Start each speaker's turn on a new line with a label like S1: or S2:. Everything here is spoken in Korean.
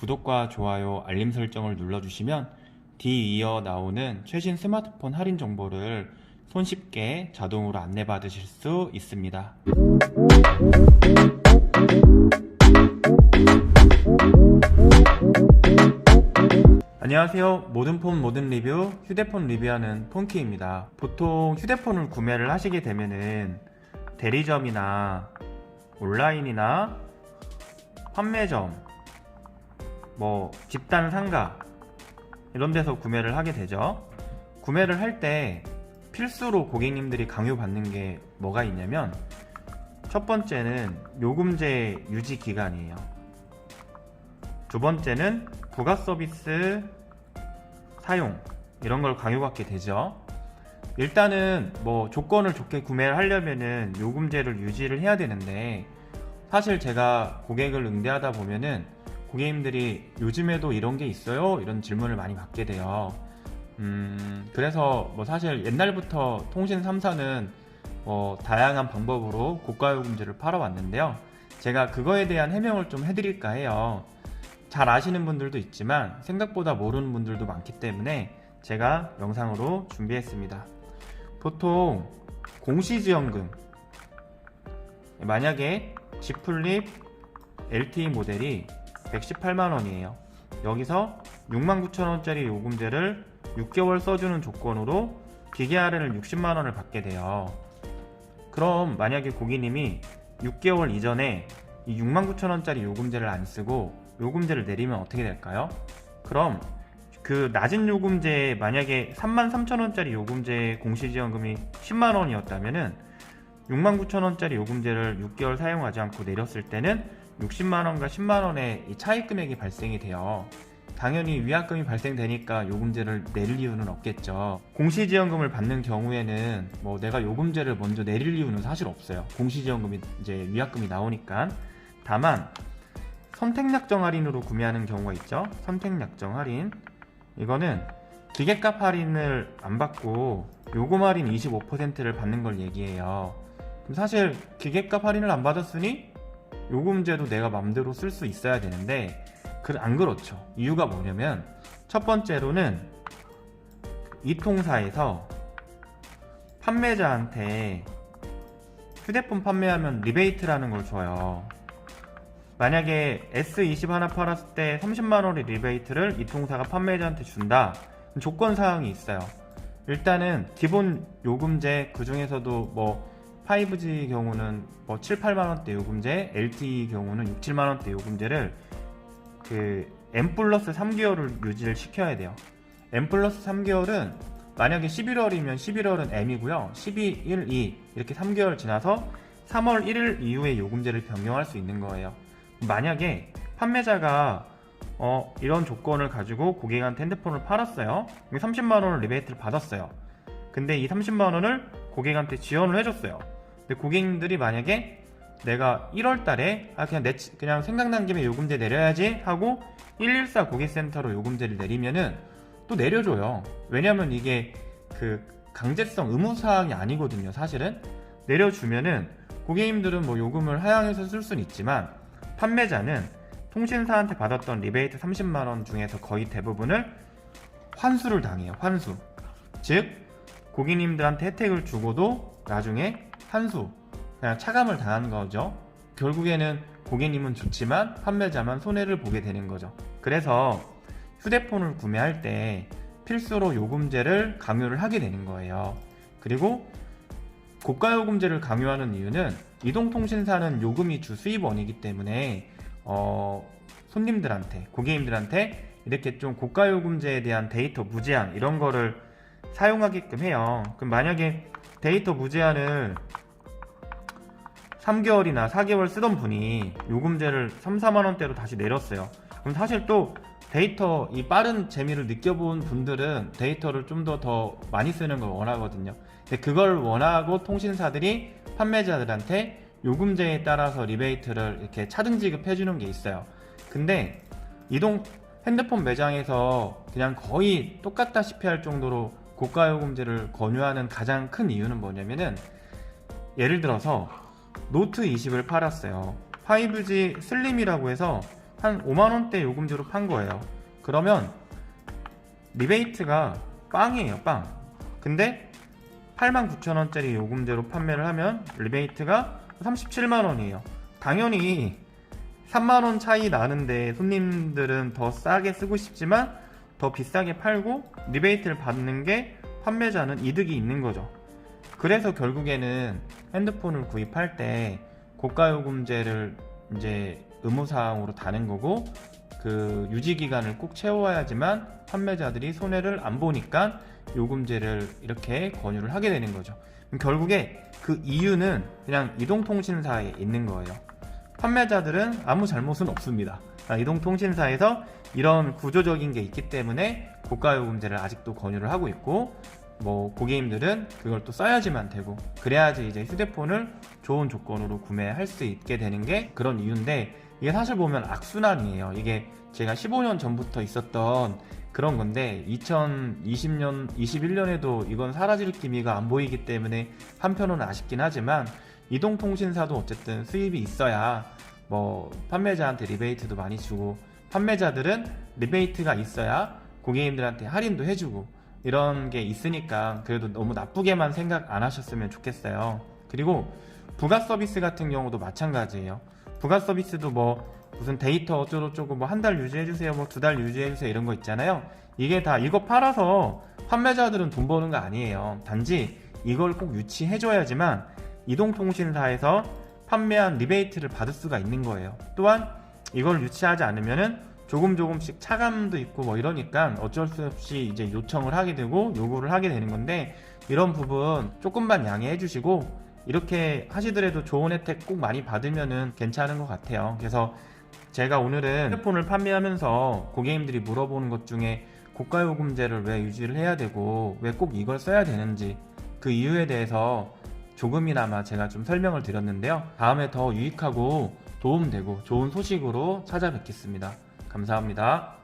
S1: 구독과 좋아요, 알림 설정을 눌러주시면 뒤이어 나오는 최신 스마트폰 할인 정보를 손쉽게 자동으로 안내받으실 수 있습니다. 안녕하세요. 모든 폰 모든 리뷰, 휴대폰 리뷰하는 폰키입니다. 보통 휴대폰을 구매를 하시게 되면은 대리점이나 온라인이나 판매점, 집단 상가 이런 데서 구매를 하게 되죠. 구매를 할 때 필수로 고객님들이 강요받는 게 뭐가 있냐면, 첫 번째는 요금제 유지 기간이에요. 두 번째는 부가 서비스 사용, 이런 걸 강요받게 되죠. 일단은 조건을 좋게 구매를 하려면은 요금제를 유지를 해야 되는데, 사실 제가 고객을 응대하다 보면은 고객님들이 요즘에도 이런 게 있어요? 이런 질문을 많이 받게 돼요. 그래서 사실 옛날부터 통신 3사는 다양한 방법으로 고가 요금제를 팔아왔는데요. 제가 그거에 대한 해명을 좀 해드릴까 해요. 잘 아시는 분들도 있지만 생각보다 모르는 분들도 많기 때문에 제가 영상으로 준비했습니다. 보통 공시지원금, 만약에 G 플립 LTE 모델이 118만원이에요. 여기서 69,000원짜리 요금제를 6개월 써주는 조건으로 기계 할인을 60만원을 받게 돼요. 그럼 만약에 고객님이 6개월 이전에 이 69,000원짜리 요금제를 안 쓰고 요금제를 내리면 어떻게 될까요? 그럼 그 낮은 요금제에 만약에 33,000원짜리 요금제 공시지원금이 10만원이었다면은 69,000원짜리 요금제를 6개월 사용하지 않고 내렸을 때는 60만원과 10만원의 이 차익 금액이 발생이 돼요. 당연히 위약금이 발생되니까 요금제를 내릴 이유는 없겠죠. 공시지원금을 받는 경우에는 내가 요금제를 먼저 내릴 이유는 사실 없어요. 공시지원금이 이제 위약금이 나오니까. 다만 선택약정 할인으로 구매하는 경우가 있죠. 선택약정 할인, 이거는 기계값 할인을 안 받고 요금 할인 25%를 받는 걸 얘기해요. 그럼 사실 기계값 할인을 안 받았으니 요금제도 내가 맘대로 쓸 수 있어야 되는데 안 그렇죠. 이유가 뭐냐면, 첫 번째로는 이 통사에서 판매자한테 휴대폰 판매하면 리베이트라는 걸 줘요. 만약에 S20 하나 팔았을 때 30만원의 리베이트를 이 통사가 판매자한테 준다. 조건사항이 있어요. 일단은 기본 요금제, 그 중에서도 5G 경우는 7, 8만원대 요금제, LTE 경우는 6, 7만원대 요금제를 M 플러스 3개월을 유지를 시켜야 돼요. M 플러스 3개월은 만약에 11월이면 11월은 M이고요. 12, 1, 2 이렇게 3개월 지나서 3월 1일 이후에 요금제를 변경할 수 있는 거예요. 만약에 판매자가 이런 조건을 가지고 고객한테 핸드폰을 팔았어요. 30만원을 리베이트를 받았어요. 근데 이 30만원을 고객한테 지원을 해줬어요. 근데 고객님들이 만약에 내가 1월달에 그냥 생각난 김에 요금제 내려야지 하고 114 고객센터로 요금제를 내리면은 또 내려줘요. 왜냐면 이게 강제성 의무사항이 아니거든요. 사실은 내려주면은 고객님들은 요금을 하향해서 쓸 수는 있지만, 판매자는 통신사한테 받았던 리베이트 30만원 중에서 거의 대부분을 환수를 당해요. 환수. 즉 고객님들한테 혜택을 주고도 나중에 환수, 그냥 차감을 당한 거죠. 결국에는 고객님은 좋지만 판매자만 손해를 보게 되는 거죠. 그래서 휴대폰을 구매할 때 필수로 요금제를 강요를 하게 되는 거예요. 그리고 고가 요금제를 강요하는 이유는 이동통신사는 요금이 주 수입원이기 때문에 손님들한테, 고객님들한테 이렇게 좀 고가 요금제에 대한 데이터 무제한 이런 거를 사용하게끔 해요. 그럼 만약에 데이터 무제한을 3개월이나 4개월 쓰던 분이 요금제를 3, 4만원대로 다시 내렸어요. 그럼 사실 또 데이터, 이 빠른 재미를 느껴본 분들은 데이터를 좀 더 많이 쓰는 걸 원하거든요. 근데 그걸 원하고 통신사들이 판매자들한테 요금제에 따라서 리베이트를 이렇게 차등 지급해주는 게 있어요. 근데 이동 핸드폰 매장에서 그냥 거의 똑같다시피 할 정도로 고가 요금제를 권유하는 가장 큰 이유는 뭐냐면은, 예를 들어서 노트 20을 팔았어요. 5G 슬림이라고 해서 한 5만원대 요금제로 판 거예요. 그러면 리베이트가 빵이에요, 빵. 근데 89,000원짜리 요금제로 판매를 하면 리베이트가 37만원이에요. 당연히 3만원 차이 나는데 손님들은 더 싸게 쓰고 싶지만 더 비싸게 팔고 리베이트를 받는 게 판매자는 이득이 있는 거죠. 그래서 결국에는 핸드폰을 구입할 때 고가 요금제를 이제 의무사항으로 다는 거고, 그 유지 기간을 꼭 채워야지만 판매자들이 손해를 안 보니까 요금제를 이렇게 권유를 하게 되는 거죠. 결국에 그 이유는 그냥 이동통신사에 있는 거예요. 판매자들은 아무 잘못은 없습니다. 이동통신사에서 이런 구조적인 게 있기 때문에 고가 요금제를 아직도 권유를 하고 있고, 뭐 고객님들은 그걸 또 써야지만 되고, 그래야지 이제 휴대폰을 좋은 조건으로 구매할 수 있게 되는 게 그런 이유인데, 이게 사실 보면 악순환이에요. 이게 제가 15년 전부터 있었던 그런 건데 2020년, 21년에도 이건 사라질 기미가 안 보이기 때문에 한편으로는 아쉽긴 하지만, 이동통신사도 어쨌든 수입이 있어야 뭐 판매자한테 리베이트도 많이 주고, 판매자들은 리베이트가 있어야 고객님들한테 할인도 해주고, 이런 게 있으니까 그래도 너무 나쁘게만 생각 안 하셨으면 좋겠어요. 그리고 부가 서비스 같은 경우도 마찬가지예요. 부가 서비스도 뭐 무슨 데이터 어쩌고저쩌고 뭐 한 달 유지해주세요, 뭐 2달 유지해주세요, 이런 거 있잖아요. 이게 다 이거 팔아서 판매자들은 돈 버는 거 아니에요. 단지 이걸 꼭 유치해줘야지만 이동통신사에서 판매한 리베이트를 받을 수가 있는 거예요. 또한 이걸 유치하지 않으면은 조금씩 차감도 있고 뭐 이러니까 어쩔 수 없이 이제 요청을 하게 되고 요구를 하게 되는 건데, 이런 부분 조금만 양해해 주시고 이렇게 하시더라도 좋은 혜택 꼭 많이 받으면은 괜찮은 것 같아요. 그래서 제가 오늘은 핸드폰을 판매하면서 고객님들이 물어보는 것 중에 고가 요금제를 왜 유지를 해야 되고 왜 꼭 이걸 써야 되는지, 그 이유에 대해서 조금이나마 제가 좀 설명을 드렸는데요. 다음에 더 유익하고 도움되고 좋은 소식으로 찾아뵙겠습니다. 감사합니다.